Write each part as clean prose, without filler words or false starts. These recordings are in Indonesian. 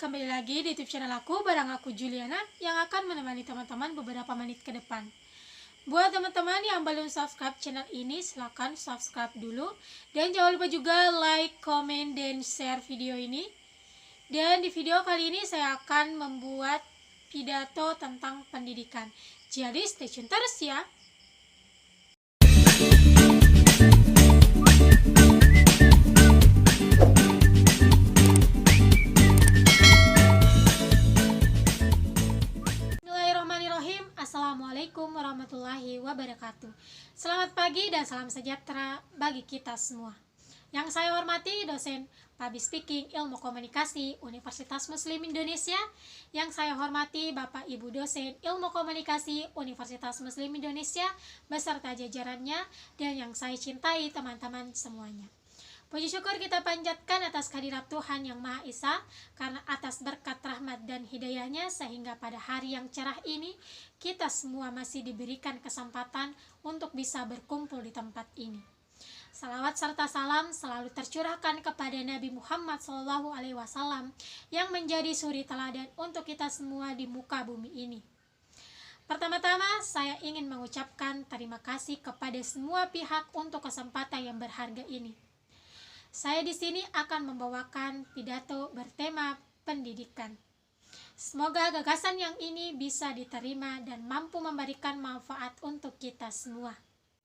kembali lagi di YouTube channel aku bareng aku Juliana yang akan menemani teman-teman beberapa menit ke depan. Buat teman-teman yang belum subscribe channel ini, silahkan subscribe dulu. Dan jangan lupa juga like, komen, dan share video ini. Dan di video kali ini saya akan membuat pidato tentang pendidikan. Jadi stay tune terus ya. Assalamualaikum warahmatullahi wabarakatuh. Selamat pagi dan salam sejahtera bagi kita semua. Yang saya hormati dosen Public Speaking Ilmu Komunikasi Universitas Muslim Indonesia. Yang saya hormati Bapak Ibu dosen Ilmu Komunikasi Universitas Muslim Indonesia beserta jajarannya, dan yang saya cintai teman-teman semuanya. Puji syukur kita panjatkan atas kehadirat Tuhan Yang Maha Esa, karena atas berkat rahmat dan hidayahnya sehingga pada hari yang cerah ini kita semua masih diberikan kesempatan untuk bisa berkumpul di tempat ini. Salawat serta salam selalu tercurahkan kepada Nabi Muhammad SAW yang menjadi suri teladan untuk kita semua di muka bumi ini. Pertama-tama saya ingin mengucapkan terima kasih kepada semua pihak untuk kesempatan yang berharga ini. Saya di sini akan membawakan pidato bertema pendidikan. Semoga gagasan yang ini bisa diterima dan mampu memberikan manfaat untuk kita semua.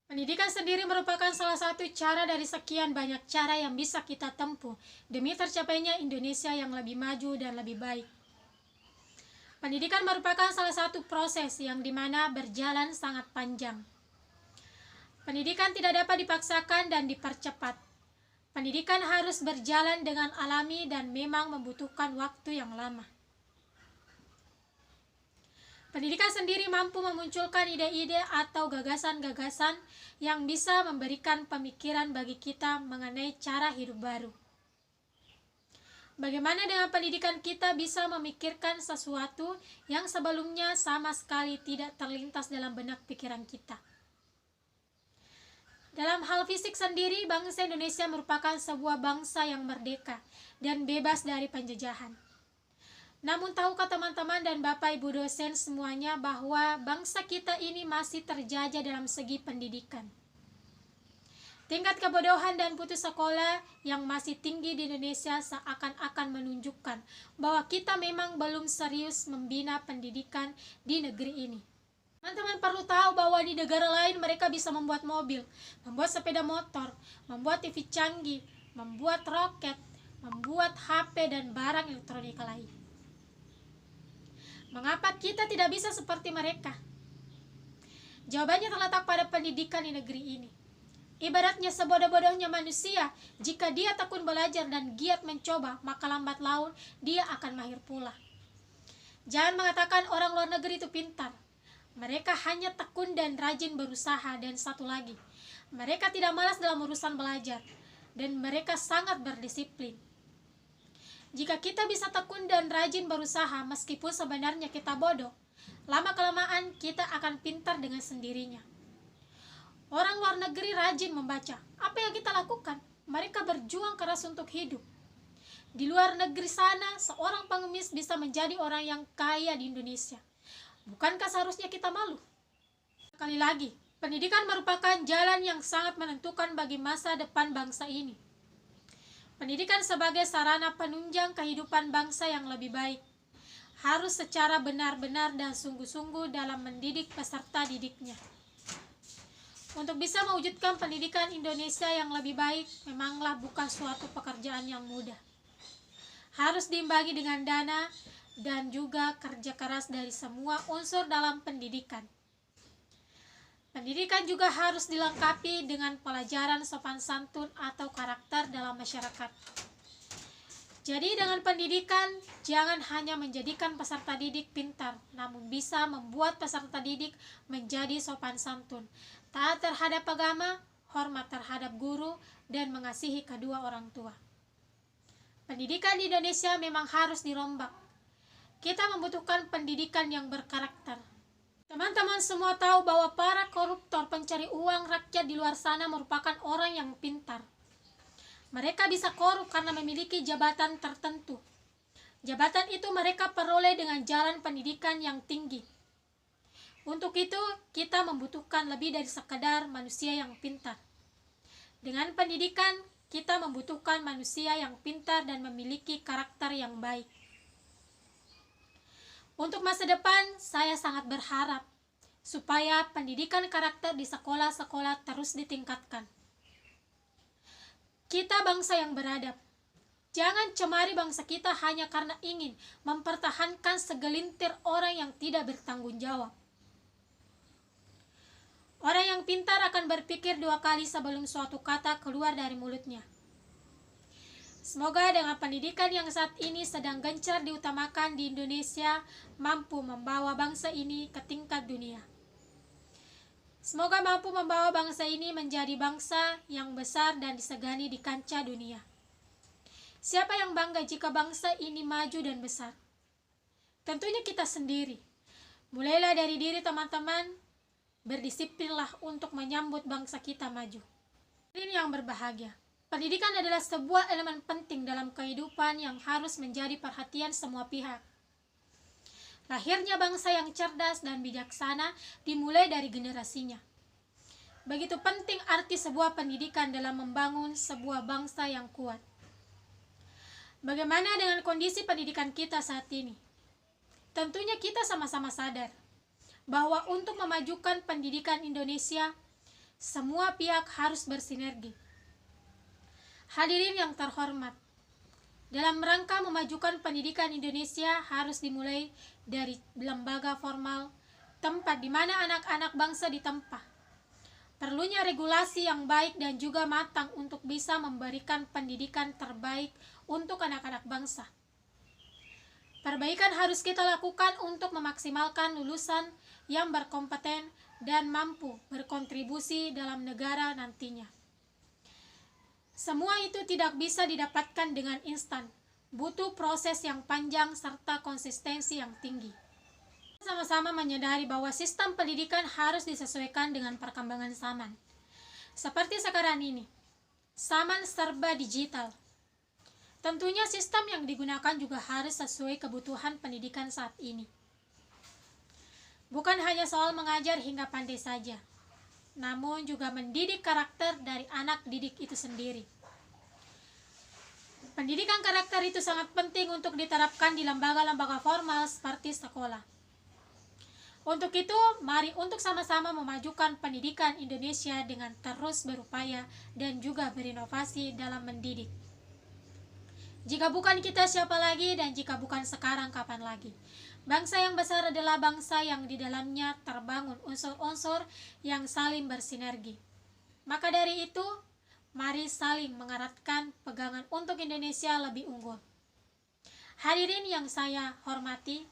Pendidikan sendiri merupakan salah satu cara dari sekian banyak cara yang bisa kita tempuh demi tercapainya Indonesia yang lebih maju dan lebih baik. Pendidikan merupakan salah satu proses yang dimana berjalan sangat panjang. Pendidikan tidak dapat dipaksakan dan dipercepat. Pendidikan harus berjalan dengan alami dan memang membutuhkan waktu yang lama. Pendidikan sendiri mampu memunculkan ide-ide atau gagasan-gagasan yang bisa memberikan pemikiran bagi kita mengenai cara hidup baru. Bagaimana dengan pendidikan kita bisa memikirkan sesuatu yang sebelumnya sama sekali tidak terlintas dalam benak pikiran kita. Dalam hal fisik sendiri, bangsa Indonesia merupakan sebuah bangsa yang merdeka dan bebas dari penjajahan. Namun tahukah teman-teman dan Bapak Ibu dosen semuanya bahwa bangsa kita ini masih terjajah dalam segi pendidikan. Tingkat kebodohan dan putus sekolah yang masih tinggi di Indonesia seakan-akan menunjukkan bahwa kita memang belum serius membina pendidikan di negeri ini. Teman-teman perlu tahu bahwa di negara lain mereka bisa membuat mobil, membuat sepeda motor, membuat TV canggih, membuat roket, membuat HP dan barang elektronik lain. Mengapa kita tidak bisa seperti mereka? Jawabannya terletak pada pendidikan di negeri ini. Ibaratnya sebodoh-bodohnya manusia, jika dia tekun belajar dan giat mencoba, maka lambat laun dia akan mahir pula. Jangan mengatakan orang luar negeri itu pintar. Mereka hanya tekun dan rajin berusaha, dan satu lagi, mereka tidak malas dalam urusan belajar, dan mereka sangat berdisiplin. Jika kita bisa tekun dan rajin berusaha, meskipun sebenarnya kita bodoh, lama-kelamaan kita akan pintar dengan sendirinya. Orang luar negeri rajin membaca. Apa yang kita lakukan? Mereka berjuang keras untuk hidup. Di luar negeri sana, seorang pengemis bisa menjadi orang yang kaya di Indonesia. Bukankah seharusnya kita malu? Sekali lagi, pendidikan merupakan jalan yang sangat menentukan bagi masa depan bangsa ini. Pendidikan sebagai sarana penunjang kehidupan bangsa yang lebih baik harus secara benar-benar dan sungguh-sungguh dalam mendidik peserta didiknya. Untuk bisa mewujudkan pendidikan Indonesia yang lebih baik, memanglah bukan suatu pekerjaan yang mudah. Harus diimbangi dengan dana dan juga kerja keras dari semua unsur dalam pendidikan. Pendidikan juga harus dilengkapi dengan pelajaran sopan santun atau karakter dalam masyarakat. Jadi dengan pendidikan, jangan hanya menjadikan peserta didik pintar, namun bisa membuat peserta didik menjadi sopan santun, taat terhadap agama, hormat terhadap guru, dan mengasihi kedua orang tua. Pendidikan di Indonesia memang harus dirombak. Kita membutuhkan pendidikan yang berkarakter. Teman-teman semua tahu bahwa para koruptor pencari uang rakyat di luar sana merupakan orang yang pintar. Mereka bisa korup karena memiliki jabatan tertentu. Jabatan itu mereka peroleh dengan jalan pendidikan yang tinggi. Untuk itu, kita membutuhkan lebih dari sekadar manusia yang pintar. Dengan pendidikan, kita membutuhkan manusia yang pintar dan memiliki karakter yang baik. Untuk masa depan, saya sangat berharap supaya pendidikan karakter di sekolah-sekolah terus ditingkatkan. Kita bangsa yang beradab. Jangan cemari bangsa kita hanya karena ingin mempertahankan segelintir orang yang tidak bertanggung jawab. Orang yang pintar akan berpikir 2 kali sebelum suatu kata keluar dari mulutnya. Semoga dengan pendidikan yang saat ini sedang gencar diutamakan di Indonesia mampu membawa bangsa ini ke tingkat dunia. Semoga mampu membawa bangsa ini menjadi bangsa yang besar dan disegani di kancah dunia. Siapa yang bangga jika bangsa ini maju dan besar? Tentunya kita sendiri. Mulailah dari diri teman-teman, berdisiplinlah untuk menyambut bangsa kita maju. Ini yang berbahagia. Pendidikan adalah sebuah elemen penting dalam kehidupan yang harus menjadi perhatian semua pihak. Lahirnya bangsa yang cerdas dan bijaksana dimulai dari generasinya. Begitu penting arti sebuah pendidikan dalam membangun sebuah bangsa yang kuat. Bagaimana dengan kondisi pendidikan kita saat ini? Tentunya kita sama-sama sadar bahwa untuk memajukan pendidikan Indonesia, semua pihak harus bersinergi. Hadirin yang terhormat, dalam rangka memajukan pendidikan Indonesia harus dimulai dari lembaga formal, tempat di mana anak-anak bangsa ditempa. Perlunya regulasi yang baik dan juga matang untuk bisa memberikan pendidikan terbaik untuk anak-anak bangsa. Perbaikan harus kita lakukan untuk memaksimalkan lulusan yang berkompeten dan mampu berkontribusi dalam negara nantinya. Semua itu tidak bisa didapatkan dengan instan, butuh proses yang panjang serta konsistensi yang tinggi. Sama-sama menyadari bahwa sistem pendidikan harus disesuaikan dengan perkembangan zaman. Seperti sekarang ini, zaman serba digital. Tentunya sistem yang digunakan juga harus sesuai kebutuhan pendidikan saat ini. Bukan hanya soal mengajar hingga pandai saja, namun juga mendidik karakter dari anak didik itu sendiri. Pendidikan karakter itu sangat penting untuk diterapkan di lembaga-lembaga formal seperti sekolah. Untuk itu, mari untuk sama-sama memajukan pendidikan Indonesia dengan terus berupaya dan juga berinovasi dalam mendidik. Jika bukan kita, siapa lagi? Dan jika bukan sekarang, kapan lagi? Bangsa yang besar adalah bangsa yang di dalamnya terbangun unsur-unsur yang saling bersinergi. Maka dari itu, mari saling mengeratkan pegangan untuk Indonesia lebih unggul. Hadirin yang saya hormati,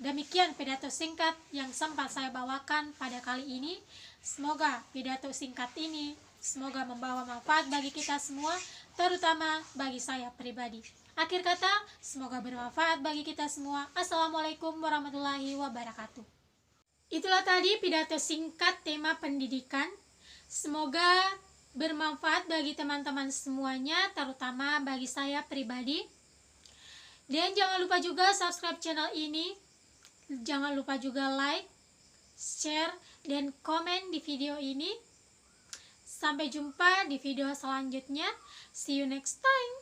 demikian pidato singkat yang sempat saya bawakan pada kali ini. Semoga pidato singkat ini semoga membawa manfaat bagi kita semua, terutama bagi saya pribadi. Akhir kata, semoga bermanfaat bagi kita semua. Assalamualaikum warahmatullahi wabarakatuh. Itulah tadi pidato singkat tema pendidikan. Semoga bermanfaat bagi teman-teman semuanya, terutama bagi saya pribadi. Dan jangan lupa juga subscribe channel ini. Jangan lupa juga like, share, dan komen di video ini. Sampai jumpa di video selanjutnya. See you next time.